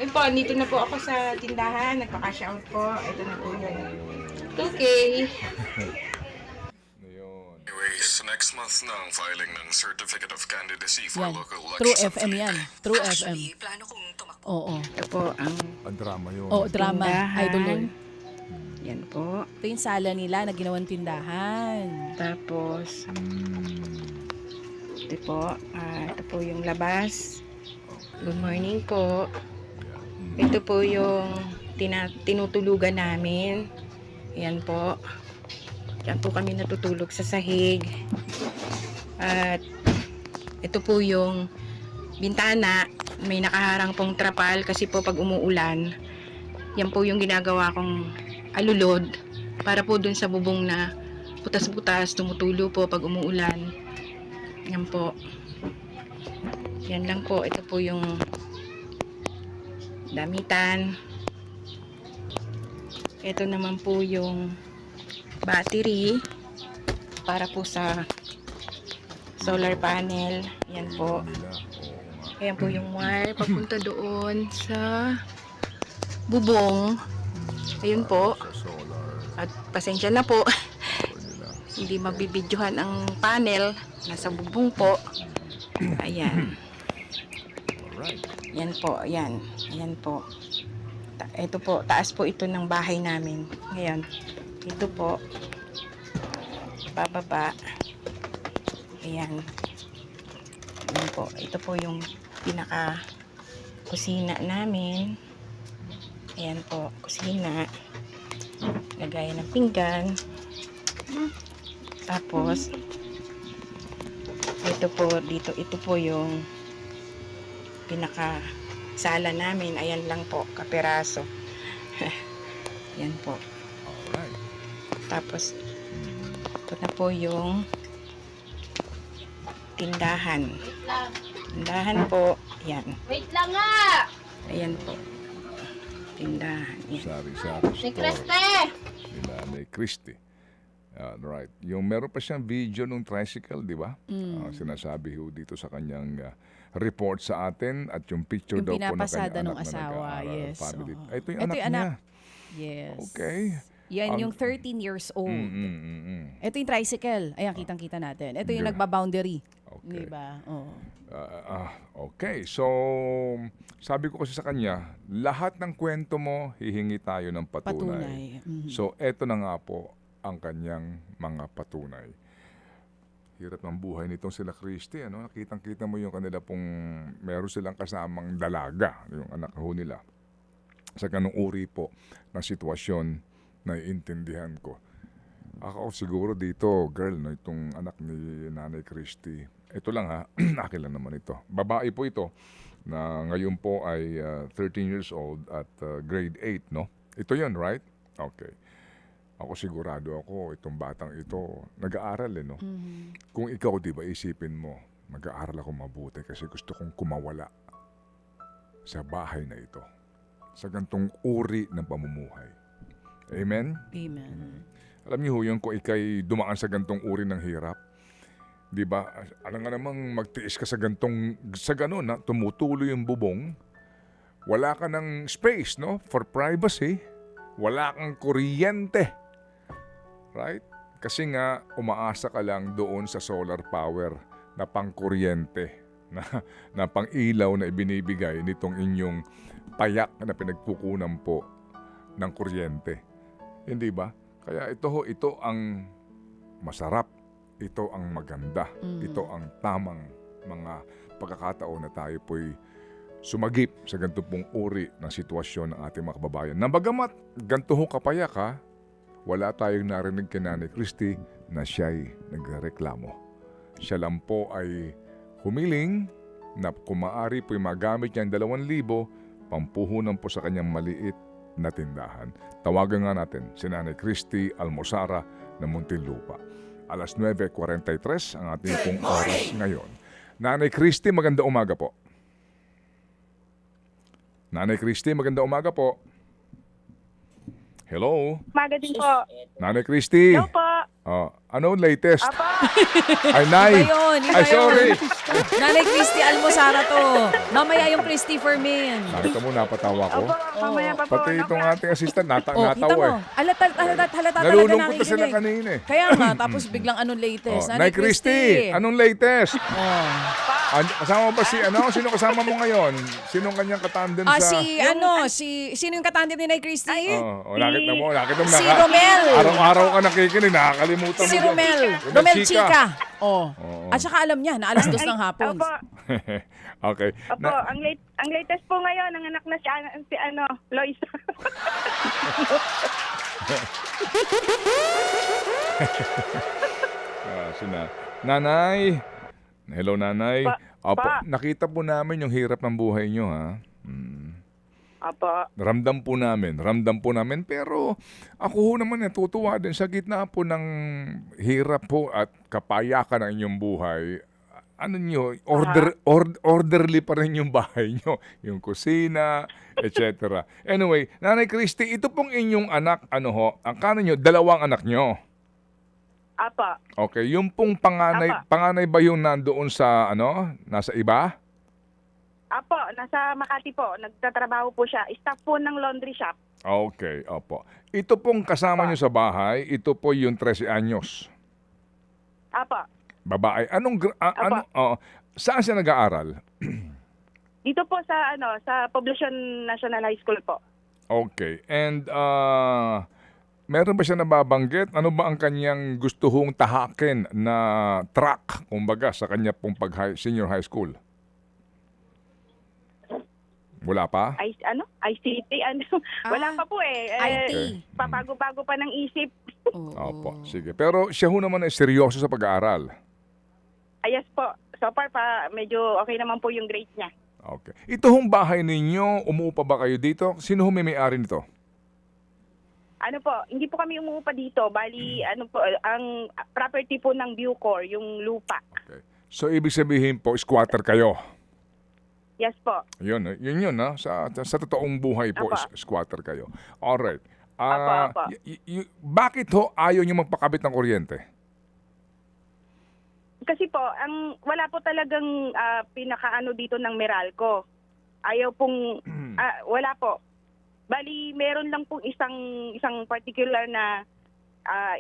Ayun po, dito na po ako sa tindahan. Nagpa-cash out po. Ito na po yun. 2K. Anyways, next month na ang filing ng Certificate of Candidacy for Yan. local True elections. FM yan. True FM. Actually, plano kong tumakbo. Oo. Ito po ang Ang drama yun. Oo, drama. tindahan. Idol Lord. Yan po. Ito yung sala nila na ginawang tindahan. Tapos, Mm. ito po. Ito po yung labas. Good morning po. Ito po yung tinutulugan namin. Yan po. Yan po kami natutulog sa sahig. At ito po yung bintana. May nakaharang pong trapal kasi po pag umuulan, yan po yung ginagawa kong alulod para po dun sa bubong na butas-butas, tumutulo po pag umuulan. Yan po. Yan lang po. Ito po yung damitan. Ito naman po yung battery para po sa solar panel. Yan po. Nila. Oo nga. Ayan po yung wire papunta doon sa bubong. Ayun po. Sa solar. At pasensya na po. Nila. Hindi mabibidyohan ang panel. Nasa bubong po. Ayan. Alright. Yan po. Ayan. Ayan po. Ito po. Taas po ito ng bahay namin. Ngayon. Ito po. Bababa. Ayan. Ayan po. Ito po yung pinaka kusina namin. Ayan po. Kusina. Lagayan ng pinggan. Tapos ito po dito. Ito po yung pinaka sala namin. Ayan lang po. Kaperaso. Ayan po. Alright. Tapos ito na po yung tindahan. Tindahan po. Ayan. Wait lang nga! Ayan po. Tindahan. Ayan. Sari-sari Ni store. Creste! Nila ni Christy. Right. Yung meron pa siyang video nung tricycle, di ba? Sinasabi ho dito sa kanyang report sa atin at yung picture Yung daw po ng pinapasada kanyang nung anak na asawa, nag-aaral, yes, family. oo. Ito yung Ito anak yung niya. anak. Yes. Okay. Yan Ang- yung 13 years old. Ito yung tricycle. Ayan, kitang-kita natin. Ito yung Yeah. nagba-boundary. Okay. Diba? Oo. Okay. So, sabi ko kasi sa kanya, lahat ng kwento mo, hihingi tayo ng patunay. Patunay. Mhm. So, eto na nga po ang kanyang mga patunay. Hirap ng buhay nitong sila Christy. Ano? Nakitang-kita mo yung kanila pong meron silang kasamang dalaga, yung anak ho nila. Sa ganung uri po ng sitwasyon na iintindihan ko. Ako siguro dito, girl, no, itong anak ni Nanay Christy. Ito lang ha, akin lang naman ito. Babae po ito na ngayon po ay 13 years old at grade 8, no? Ito yun, right? Okay. Ako sigurado ako, itong batang ito, nag-aaral no? Kung ikaw, di ba, isipin mo, mag-aaral ako mabuti kasi gusto kong kumawala sa bahay na ito. Sa gantong uri ng pamumuhay. Amen? Amen. Alam niyo ho yun, kung ikay dumaan sa gantong uri ng hirap, di ba, alam nga namang magtiis ka sa ganon na tumutulo yung bubong, wala ka ng space, no, for privacy, wala kang kuryente, right? Kasi nga, umaasa ka lang doon sa solar power na pangkuryente, na pang-ilaw na ibinibigay nitong inyong payak na pinagkukunan po ng kuryente. Hindi ba? Kaya ito ang masarap, ito ang maganda, ito ang tamang mga pagkakataon na tayo po'y sumagip sa ganito pong uri ng sitwasyon ng ating mga kababayan. Nabagamat ganito ho kapayak ha, wala tayong narinig kay Nanay Christy na siya'y nagreklamo. Siya lang po ay humiling na kung maaari po'y magamit niya ang 2,000 pampuhunan po sa kanyang maliit na tindahan. Tawagan nga natin si Nanay Christy Almosara ng Muntinlupa. Alas 9:43 ang ating pong oras ngayon. Nanay Christy, maganda umaga po. Nanay Christy, maganda umaga po. Hello? Umaga din po. Nanay Christy. Hello po. Ano latest? Apa, Ay, Nay. Iba yun, iba Ay, sorry. yun. Nanay Christy Almosara to. Mamaya yung Christy Fermin. Nakita mo, napatawa ko. apa, mamaya pa po. Pati ano itong ka? ating assistant, Oh, kita natawa mo. eh. Halata talaga Nalulungkot na sila nakikinig. kanina eh. Kaya nga, tapos biglang anong latest? Oh, Nay Christy, anong latest? Oh. Kasama mo ba si, sino kasama mo ngayon? Sinong kanyang katandem sa... Sino yung katandem ni Nay Christy? nakita mo, Si Romel. Araw-araw ka nakikinig, nakakalimutan mo. Si dyan. Romel. Romel Romel Chica. Chica. Oh. Oo. At saka alam niya, na alas 2 ng hapon. Opo, Okay. opo, ang latest po ngayon, ang anak na si Lois. Nanay. Hello, Nanay. Opo, Pa. nakita po namin yung hirap ng buhay nyo, ha? Opo, Ramdam po namin. Pero ako ho naman natutuwa din sa gitna po ng hirap po at kapayakan ng inyong buhay. Ano nyo, orderly pa rin yung bahay nyo. Yung kusina, etc. Anyway, Nanay Christy, ito pong inyong anak, ang kanan nyo, dalawang anak nyo. opo. Okay, yung pong panganay ba yung nandoon sa, nasa iba? Apo, nasa Makati po. Nagtatrabaho po siya. Staff po ng laundry shop. Okay, opo. Ito pong kasama nyo sa bahay, ito po yung 13 anyos. Apo. Babae. Saan siya nag-aaral? Dito po sa Poblacion National High School po. Okay. And meron ba siya nababanggit? Ano ba ang kanyang gusto hong tahakin na track, kumbaga, sa kanya pong senior high school? Wala pa? ICT, wala pa po eh. IT. Pabago-bago pa ng isip. Opo, sige. Pero siya ho naman ay seryoso sa pag-aaral. Ayos po. So far pa, medyo okay naman po yung grade niya. Okay. Ito hong bahay ninyo, umuupa ba kayo dito? Sino ho may-ari nito? Hindi po kami umuupa dito. Bali, ang property po ng Bucor, yung lupa. Okay. So, ibig sabihin po, squatter kayo. Yes po. Yun, ha? Sa totoong buhay po, Apa. squatter kayo. Alright. Apa. Bakit ho ayaw nyo magpakabit ng kuryente? Kasi po, wala po talagang pinakaano dito ng Meralco. Ayaw pong, wala po. Bali, meron lang pong isang particular na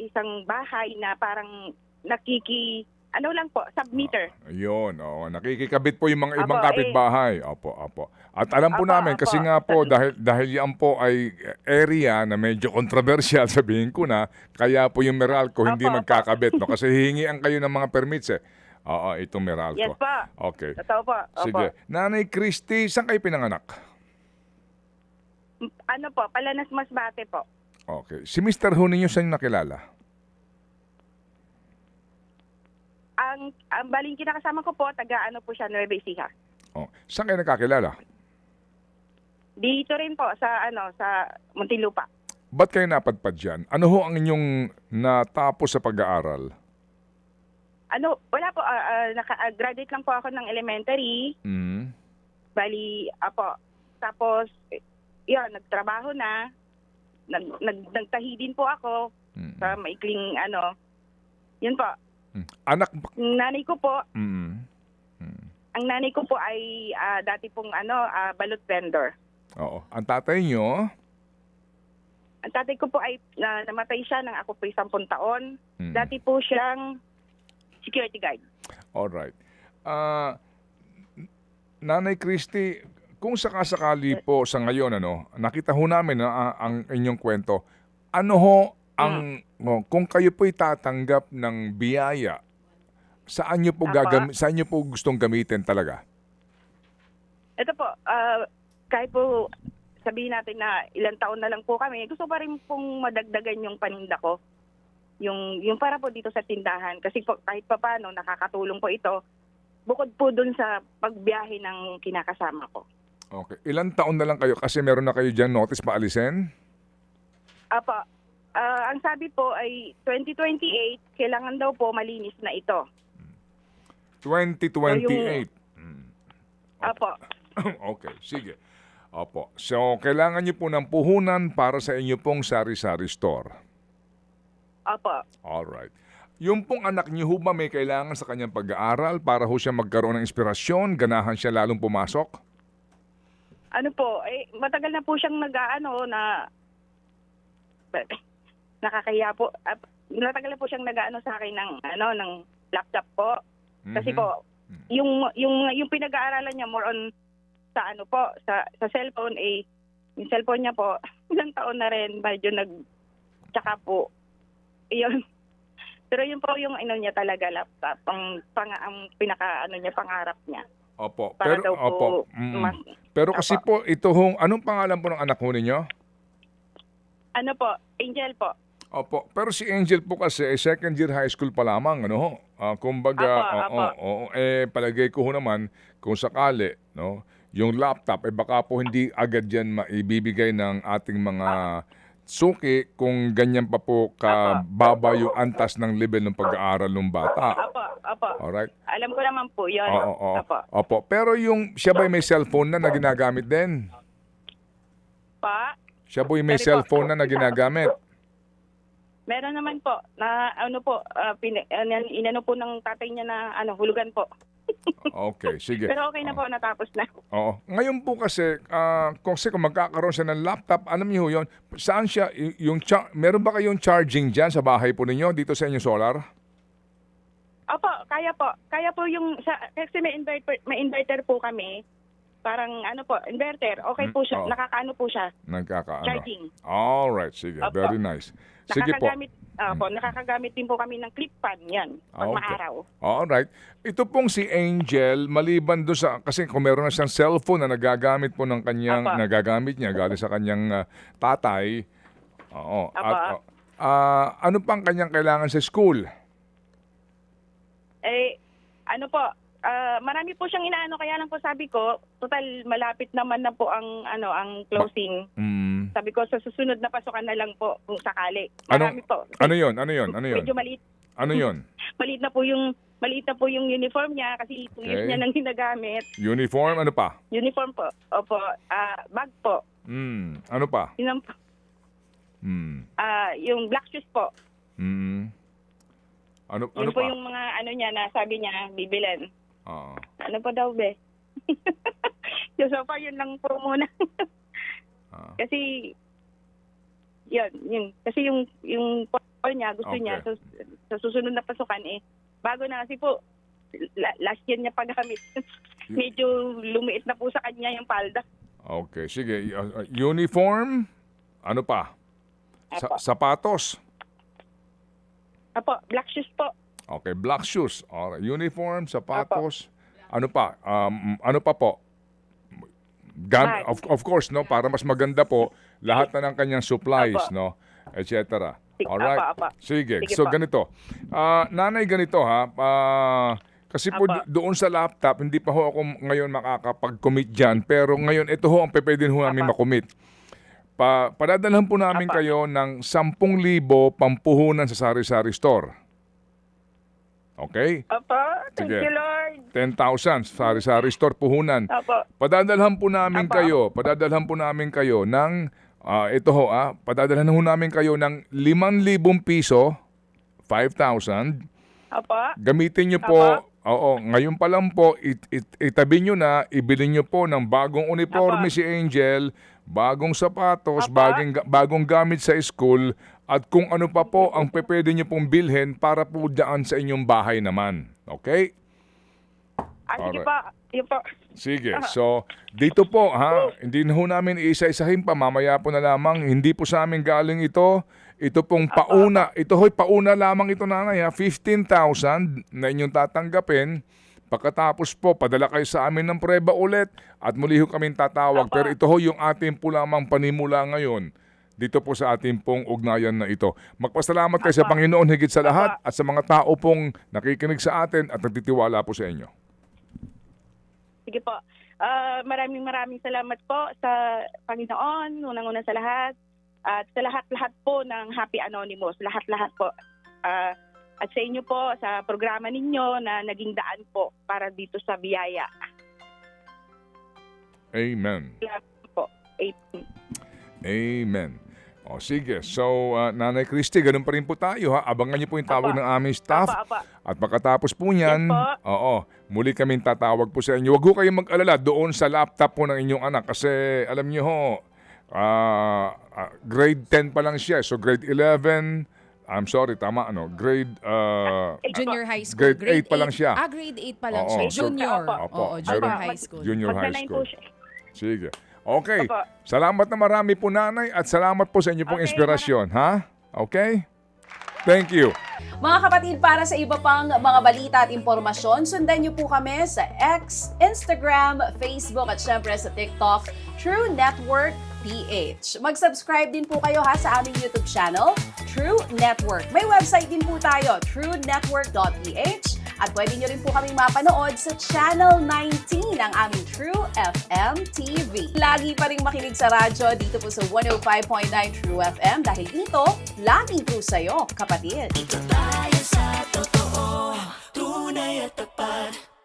isang bahay na parang submeter. Ayun, nakikikabit po yung mga ibang Apo, kapitbahay. Opo. At alam po Apo, namin, apo. kasi nga po, dahil yan po ay area na medyo controversial, sabihin ko na, kaya po yung Meralco hindi Apo. magkakabit. No? Kasi hihingian kayo ng mga permits eh. Oo, itong Meralco. Yes pa. Okay. Totoo po. Opo. Sige. Nanay Christy, saan kayo pinanganak? Palanas Masbate po. Okay. Si Mr. Ho ninyo, saan nakilala? Ang baling kinakasama ko po, po siya, Nueva Ecija. Saan kayo nakakilala? Dito rin po sa Muntinlupa. Ba't kayo napadpad dyan? Ano ho ang inyong natapos sa pag-aaral? Wala po, graduate lang po ako ng elementary. Bali, tapos, nagtrabaho na. Nagtahi din po ako sa maikling yun po. Anak Nanay ko po, Mm. ang nanay ko po ay dati pong balot vendor. Oo. Ang tatay nyo? Ang tatay ko po ay namatay siya nang ako po 10 taon. Mm. Dati po siyang security guard. Alright. Nanay Christy, kung sakasakali po sa ngayon, nakita ho namin ang inyong kwento. Ano ho kung kayo po'y tatanggap ng biyaya, saan nyo po gustong gamitin talaga? Ito po, kahit po sabihin natin na ilang taon na lang po kami, gusto pa rin pong madagdagan yung paninda ko. Yung para po dito sa tindahan. Kasi po, kahit pa paano, nakakatulong po ito. Bukod po dun sa pagbiyahe ng kinakasama ko. Okay. Ilang taon na lang kayo? Kasi meron na kayo dyan notice paalisin? Apa, ang sabi po ay 2028, kailangan daw po malinis na ito. 2028. Apo. Okay, sige. Opo. So, kailangan niyo po ng puhunan para sa inyo pong sari-sari store. Apo. Alright. Yung pong anak niyo ho ba may kailangan sa kanyang pag-aaral para ho siya magkaroon ng inspirasyon, ganahan siya lalong pumasok? Ano po, matagal na po siyang nag-aano na nakakahiya po. Matagal na po siyang nag-aano sa akin ng laptop po. Kasi po, yung pinag-aaralan niya more on sa ano po, sa cellphone, yung cellphone niya po, ilang taon na rin, medyo tsaka po, yun. Pero yun po yung niya talaga, laptop, ang pinaka niya, pangarap niya. Opo. Para Pero, daw po, pero kasi po, ito hong, anong pangalan po ng anak ho ninyo? Ano po, Angel po. Opo. Pero si Angel po kasi, second year high school pa lamang, ano ho? Kumbaga, palagay ko ho naman, kung sakali, no? Yung laptop, baka po hindi agad yan maibibigay ng ating mga suki kung ganyan pa po kababa yung antas ng level ng pag-aaral ng bata. Opo. Alright? Alam ko naman po yun. Opo. Pero yung siya ba may cellphone na ginagamit din? Pa? Siya ba may cellphone na ginagamit? Meron naman po na inano po ng tatay niya na hulugan po. Okay, sige. Pero okay na po, natapos na. Oo. Ngayon po kasi, kung magkakaroon siya ng laptop, alam niyo yun, saan siya, meron ba kayong charging dyan sa bahay po ninyo, dito sa inyong solar? Opo, kaya po. Kaya po kasi may inverter po kami. Parang inverter. Okay po siya. Nakakaano po siya. Charging. Alright, sige. Opo. Very nice. Sige po. Nakakagamit din po kami ng clip fan yan pag maaraw. Alright. Ito pong si Angel, maliban doon kasi kung meron na siyang cellphone na nagagamit po ng kanyang, nagagamit niya galing sa kanyang tatay. Oo. At, ano pang kanyang kailangan sa school? Marami po siyang inaano, kaya lang po sabi ko, total malapit naman na po ang closing. Sabi ko sa susunod na pasukan na lang po kung sakali. Marami po. Ano 'yon? Medyo maliit. Ano 'yon? Maliit na po yung uniform niya kasi 2 years niya nang ginagamit. Uniform, ano pa? Uniform po. Opo, bag po. Ano pa? Yun po. Yung black shoes po. Ano Yun po pa? yung mga niya na sabi niya bibilin. Ano pa daw be? So far yun lang po muna. Kasi yun. Kasi yung call niya gusto niya sa susunod na pasukan bago na kasi po last year niya paggamit. Medyo lumiit na po sa kanya yung palda. Okay, sige. Uniform, ano pa? Sapatos. Apo, black shoes po. Okay, black shoes. Alright. Uniform, sapatos. Ano pa? Ano pa po? Of course, no, para mas maganda po, lahat na ng kanyang supplies, no, etc. Alright? Sige. So, ganito. Nanay, ganito ha. Kasi po doon sa laptop, hindi pa ho ako ngayon makakapag-commit dyan. Pero ngayon, ito ho ang pwede ho namin makommit. Padadalhan po namin kayo ng 10,000 pampuhunan sa sari-sari store. Okay? Thank you, Lord. 10,000 sari-sari store puhunan. Padadalhan po namin kayo ng padadalhan ho namin kayo ng 5,000 piso, 5,000. Gamitin niyo po, ngayon pa lang po, itabi niyo na, ibili niyo po ng bagong uniforme si Angel, bagong sapatos, bagong gamit sa school, at kung ano pa po ang pwede niyo pong bilhin para po dyan sa inyong bahay naman. Okay? Sige pa. Sige. So, dito po, hindi na ho namin isa-isahin pa. Mamaya po na lamang. Hindi po sa amin galing ito. Ito pong pauna. Ito ho'y pauna lamang ito, nanay. 15,000 na inyong tatanggapin. Pagkatapos po, padala kayo sa amin ng prueba ulit at muli ho kaming tatawag. Pero ito ho yung ating po lamang panimula ngayon dito po sa ating pong ugnayan na ito. Magpasalamat kayo sa Panginoon higit sa lahat at sa mga tao pong nakikinig sa atin at nagtitiwala po sa inyo. Sige po. Maraming salamat po sa Panginoon, unang-una sa lahat. At sa lahat-lahat po ng Happy Anonymous. Lahat-lahat po. At sa inyo po, sa programa ninyo na naging daan po para dito sa biyaya. Amen. Salamat po. Amen. Amen. O sige, so Nanay Christy, ganun pa rin po tayo ha. Abangan niyo po yung tawag Apa. ng aming staff. Apa. At pagkatapos po niyan, Yes po. muli kaming tatawag po sa inyo. Huwag ho kayong mag-alala doon sa laptop po ng inyong anak kasi alam niyo ho, grade 10 pa lang siya. So grade 11, I'm sorry, tama ano, grade Junior high school. grade 8 pa lang siya. Grade 8 pa lang Oo, siya. so- Junior. Opo. Oo, junior Meron- high school. Junior high Magna-9 school. po siya. Sige. Okay. Opo. Salamat na marami po, Nanay, at salamat po sa inyo pong Okay, inspirasyon, ha? Okay? Thank you. Mga kapatid, para sa iba pang mga balita at impormasyon, sundan niyo po kami sa X, Instagram, Facebook at syempre sa TikTok, True Network PH. Mag-subscribe din po kayo ha sa aming YouTube channel, True Network. May website din po tayo, truenetwork.ph, at pwede niyo rin po kaming mapanood sa Channel 19 ng aming True FM TV. Lagi pa rin makinig sa radyo dito po sa 105.9 True FM dahil ito, laging true sa'yo, kapatid. Dito tayo sa totoo.